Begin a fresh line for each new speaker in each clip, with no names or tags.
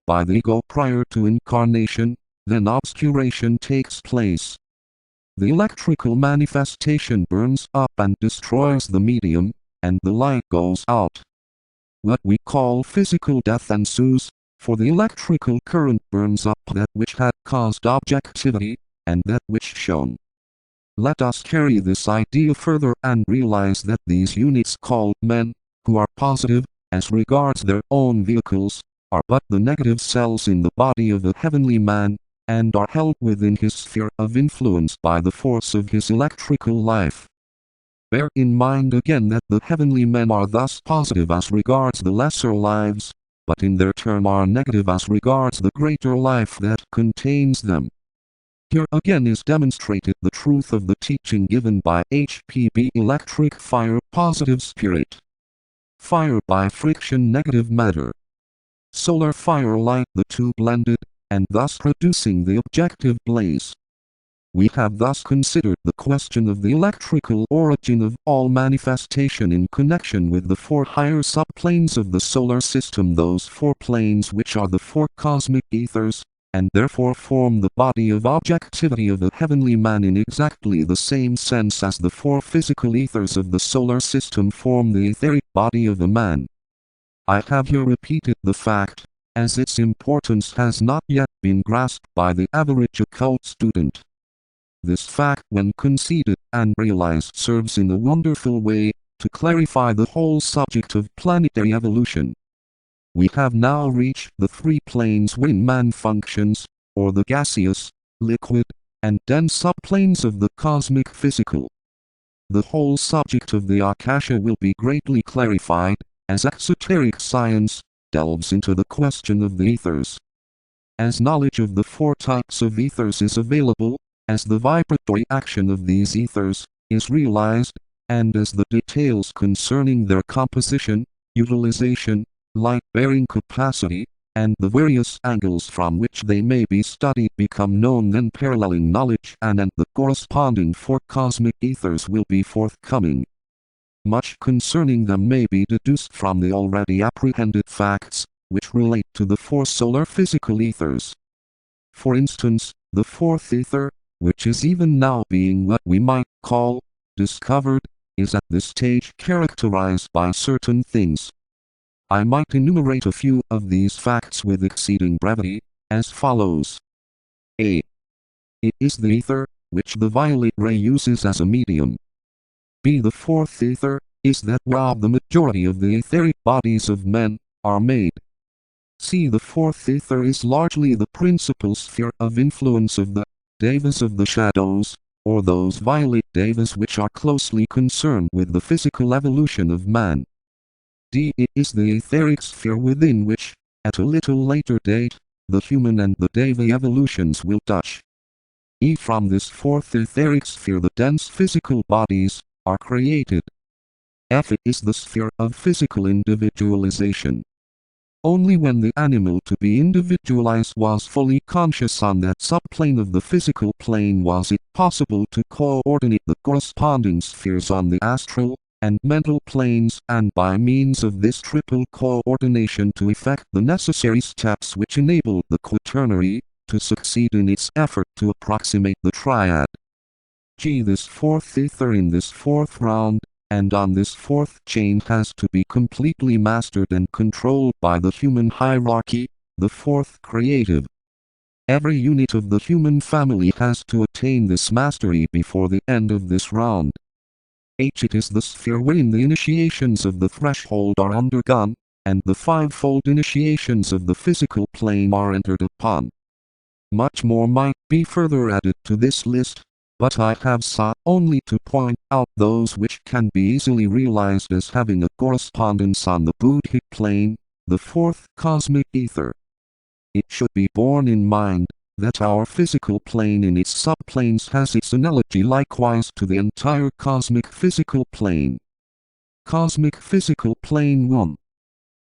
by the ego prior to incarnation, then obscuration takes place. The electrical manifestation burns up and destroys the medium, and the light goes out. What we call physical death ensues, for the electrical current burns up that which had caused objectivity, and that which shone. Let us carry this idea further and realize that these units called men, who are positive, as regards their own vehicles, are but the negative cells in the body of the heavenly man, and are held within his sphere of influence by the force of his electrical life. Bear in mind again that the heavenly men are thus positive as regards the lesser lives, but in their turn are negative as regards the greater life that contains them. Here again is demonstrated the truth of the teaching given by HPB electric fire positive spirit. Fire by friction negative matter. Solar fire light, the two blended, and thus producing the objective blaze. We have thus considered the question of the electrical origin of all manifestation in connection with the four higher subplanes of the solar system, those four planes which are the four cosmic ethers, and therefore form the body of objectivity of the heavenly man in exactly the same sense as the four physical ethers of the solar system form the etheric body of the man. I have here repeated the fact, as its importance has not yet been grasped by the average occult student. This fact, when conceded and realized, serves in a wonderful way to clarify the whole subject of planetary evolution. We have now reached the three planes wherein man functions, or the gaseous, liquid, and dense subplanes of the cosmic physical. The whole subject of the Akasha will be greatly clarified, as exoteric science delves into the question of the ethers. As knowledge of the four types of ethers is available, as the vibratory action of these ethers is realized, and as the details concerning their composition, utilization, light-bearing capacity, and the various angles from which they may be studied become known, then paralleling knowledge and the corresponding four cosmic ethers will be forthcoming. Much concerning them may be deduced from the already apprehended facts, which relate to the four solar physical ethers. For instance, the fourth ether, which is even now being what we might call discovered, is at this stage characterized by certain things. I might enumerate a few of these facts with exceeding brevity, as follows. A. It is the ether, which the violet ray uses as a medium. B. The fourth ether is that whereof the majority of the etheric bodies of men are made. C. The fourth ether is largely the principal sphere of influence of the devas of the shadows, or those violet devas which are closely concerned with the physical evolution of man. D. It is the etheric sphere within which, at a little later date, the human and the deva evolutions will touch. E. From this fourth etheric sphere the dense physical bodies are created. F. It is the sphere of physical individualization. Only when the animal to be individualized was fully conscious on that subplane of the physical plane was it possible to coordinate the corresponding spheres on the astral and mental planes, and by means of this triple coordination to effect the necessary steps which enabled the quaternary to succeed in its effort to approximate the triad. G. This fourth ether in this fourth round, and on this fourth chain has to be completely mastered and controlled by the human hierarchy, the fourth creative. Every unit of the human family has to attain this mastery before the end of this round. H. It is the sphere wherein the initiations of the threshold are undergone, and the fivefold initiations of the physical plane are entered upon. Much more might be further added to this list, but I have sought only to point out those which can be easily realized as having a correspondence on the Buddhic plane, the fourth cosmic ether. It should be borne in mind that our physical plane in its subplanes has its analogy likewise to the entire cosmic physical plane. Cosmic physical plane 1.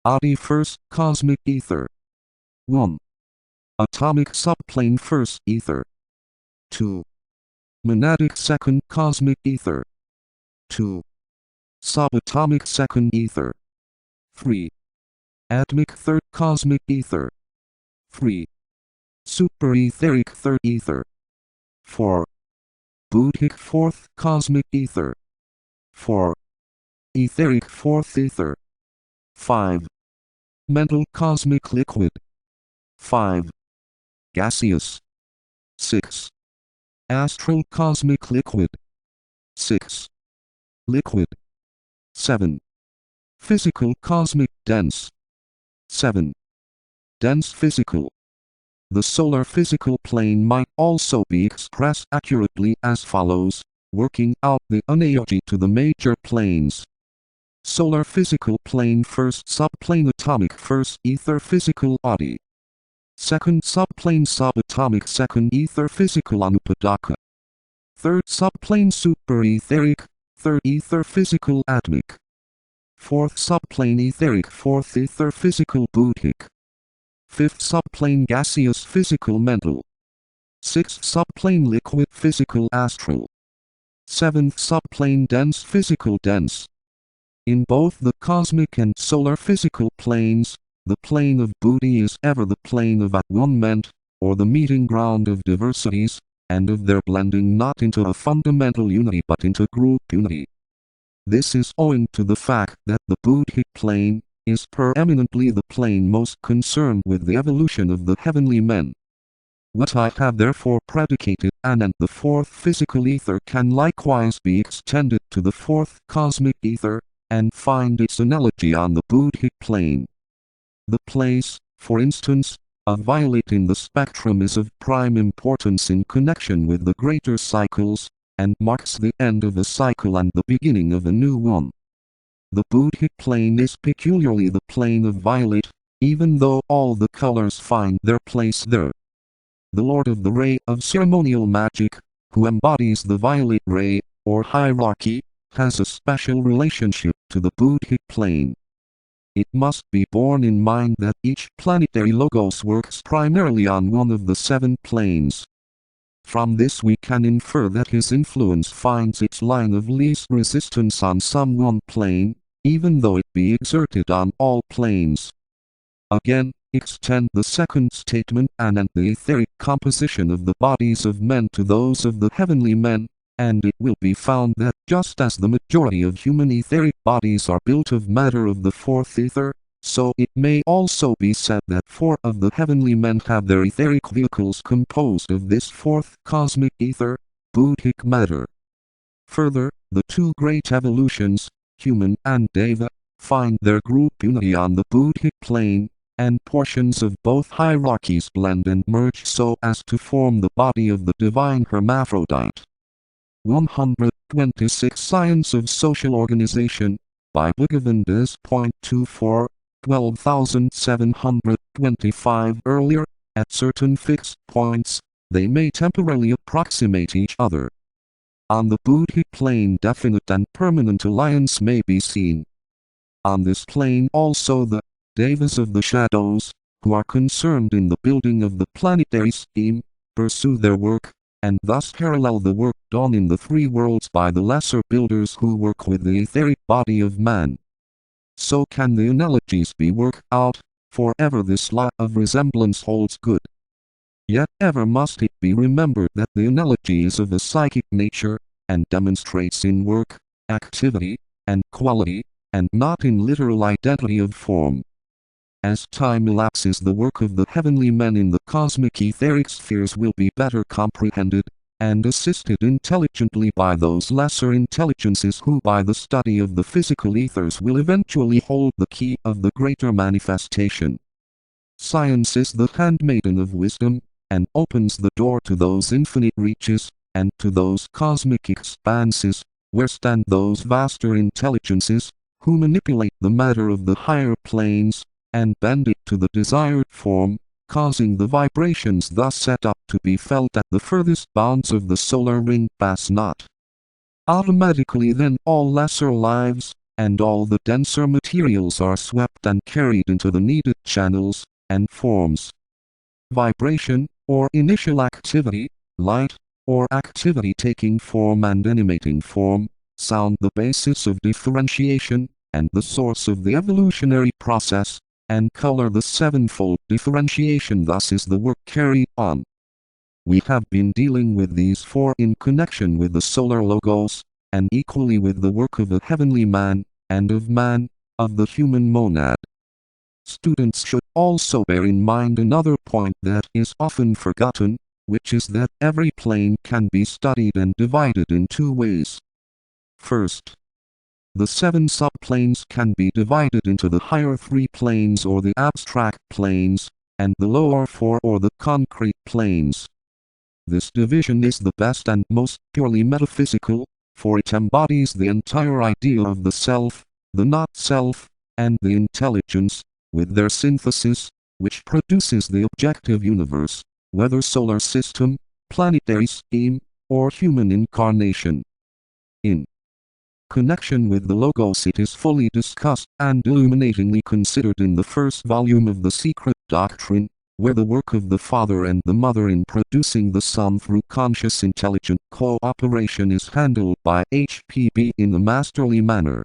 Adi first cosmic ether. 1. Atomic subplane first ether. 2. Monadic second cosmic ether. 2. Subatomic second ether. 3. Atmic third cosmic ether. 3. Superetheric third ether. 4. Buddhic fourth cosmic ether. 4. Etheric fourth ether. 5. Mental cosmic liquid. 5. Gaseous. 6. Astral cosmic liquid. 6. Liquid. 7. Physical cosmic dense. 7. Dense physical. The solar physical plane might also be expressed accurately as follows, working out the analogy to the major planes. Solar physical plane, first subplane atomic, first ether physical body. Second subplane subatomic, second ether physical anupadaka. Third subplane superetheric, third ether physical atomic. Fourth subplane etheric, fourth ether physical buddhic. Fifth subplane gaseous physical mental. Sixth subplane liquid physical astral. Seventh subplane dense physical dense. In both the cosmic and solar physical planes, the plane of Buddhi is ever the plane of at-one-ment, or the meeting ground of diversities, and of their blending not into a fundamental unity but into group unity. This is owing to the fact that the Buddhic plane is preeminently the plane most concerned with the evolution of the heavenly men. What I have therefore predicated, and the fourth physical ether can likewise be extended to the fourth cosmic ether, and find its analogy on the Buddhic plane. The place, for instance, of violet in the spectrum is of prime importance in connection with the greater cycles, and marks the end of a cycle and the beginning of a new one. The Buddhic plane is peculiarly the plane of violet, even though all the colors find their place there. The Lord of the Ray of ceremonial magic, who embodies the violet ray, or hierarchy, has a special relationship to the Buddhic plane. It must be borne in mind that each planetary logos works primarily on one of the 7 planes. From this we can infer that his influence finds its line of least resistance on some one plane, even though it be exerted on all planes. Again, extend the second statement and the etheric composition of the bodies of men to those of the heavenly men, and it will be found that just as the majority of human etheric bodies are built of matter of the fourth ether, so it may also be said that 4 of the heavenly men have their etheric vehicles composed of this fourth cosmic ether, Buddhic matter. Further, the 2 great evolutions, human and Deva, find their group unity on the Buddhic plane, and portions of both hierarchies blend and merge so as to form the body of the divine hermaphrodite. 126 Science of Social Organization, by Bhagavandas. 24, 12,725. Earlier, at certain fixed points, they may temporarily approximate each other. On the Buddhic plane definite and permanent alliance may be seen. On this plane also the Devas of the shadows, who are concerned in the building of the planetary scheme, pursue their work, and thus parallel the work done in the 3 worlds by the lesser builders who work with the etheric body of man. So can the analogies be worked out, for ever this law of resemblance holds good. Yet ever must it be remembered that the analogy is of a psychic nature, and demonstrates in work, activity, and quality, and not in literal identity of form. As time elapses, the work of the heavenly men in the cosmic etheric spheres will be better comprehended, and assisted intelligently by those lesser intelligences who by the study of the physical ethers will eventually hold the key of the greater manifestation. Science is the handmaiden of wisdom, and opens the door to those infinite reaches, and to those cosmic expanses, where stand those vaster intelligences, who manipulate the matter of the higher planes, and bend it to the desired form, causing the vibrations thus set up to be felt at the furthest bounds of the solar ring pass not. Automatically then all lesser lives, and all the denser materials are swept and carried into the needed channels, and forms. Vibration, or initial activity, light, or activity taking form and animating form, sound the basis of differentiation, and the source of the evolutionary process, and color the sevenfold differentiation. Thus is the work carried on. We have been dealing with these four in connection with the solar logos, and equally with the work of a heavenly man, and of man, of the human monad. Students should also bear in mind another point that is often forgotten, which is that every plane can be studied and divided in two ways. First, the 7 subplanes can be divided into the higher 3 planes or the abstract planes, and the lower 4 or the concrete planes. This division is the best and most purely metaphysical, for it embodies the entire idea of the self, the not-self, and the intelligence, with their synthesis, which produces the objective universe, whether solar system, planetary scheme, or human incarnation. In connection with the Logos, it is fully discussed and illuminatingly considered in the first volume of the Secret Doctrine, where the work of the Father and the Mother in producing the Son through conscious intelligent cooperation is handled by HPB in a masterly manner.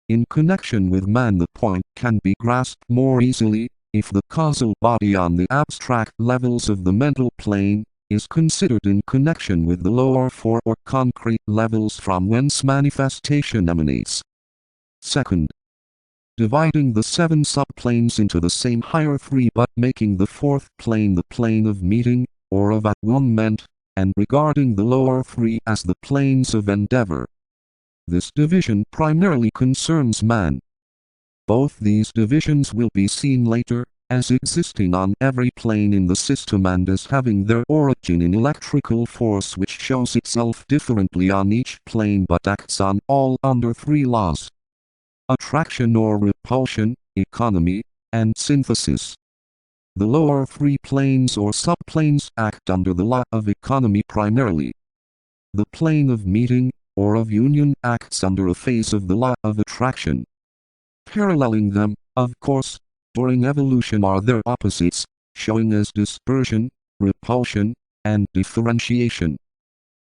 In connection with man, the point can be grasped more easily, if the causal body on the abstract levels of the mental plane is considered in connection with the lower 4 or concrete levels from whence manifestation emanates. Second, dividing the 7 subplanes into the same higher 3 but making the 4th plane the plane of meeting, or of at-one-ment, and regarding the lower 3 as the planes of endeavor. This division primarily concerns man. Both these divisions will be seen later, as existing on every plane in the system and as having their origin in electrical force which shows itself differently on each plane but acts on all under 3 laws: attraction or repulsion, economy, and synthesis. The lower 3 planes or subplanes act under the law of economy primarily. The plane of meeting, or of union, acts under a phase of the law of attraction. Paralleling them, of course, during evolution are their opposites, showing as dispersion, repulsion, and differentiation.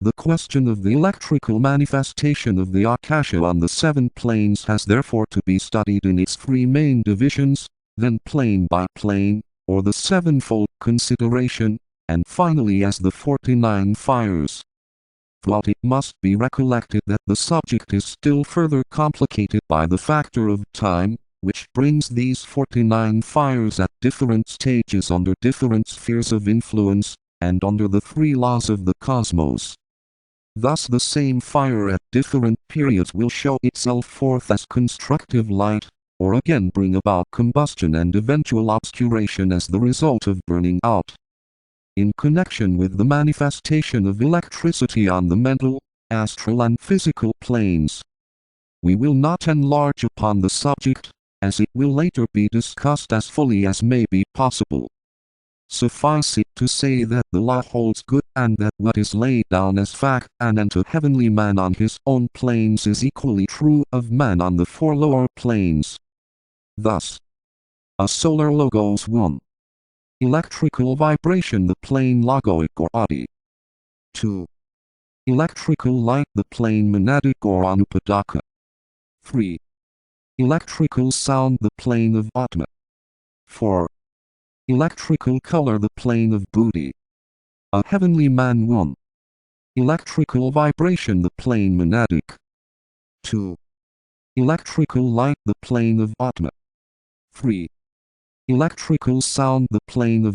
The question of the electrical manifestation of the Akasha on the 7 planes has therefore to be studied in its 3 main divisions, then plane by plane, or the sevenfold consideration, and finally as the 49 fires. But it must be recollected that the subject is still further complicated by the factor of time, which brings these 49 fires at different stages under different spheres of influence, and under the 3 laws of the cosmos. Thus the same fire at different periods will show itself forth as constructive light, or again bring about combustion and eventual obscuration as the result of burning out. In connection with the manifestation of electricity on the mental, astral and physical planes, we will not enlarge upon the subject, as it will later be discussed as fully as may be possible. Suffice it to say that the law holds good, and that what is laid down as fact anent a heavenly man on his own planes is equally true of man on the 4 lower planes. Thus, a solar logos 1. Electrical vibration, the plane logoic or adi. 2. Electrical light, the plane monadic or anupadaka. 3. Electrical sound, the plane of atma. 4. Electrical color, the plane of buddhi. A heavenly man 1. Electrical vibration, the plane monadic. 2. Electrical light, the plane of atma. 3. Electrical sound, the plane of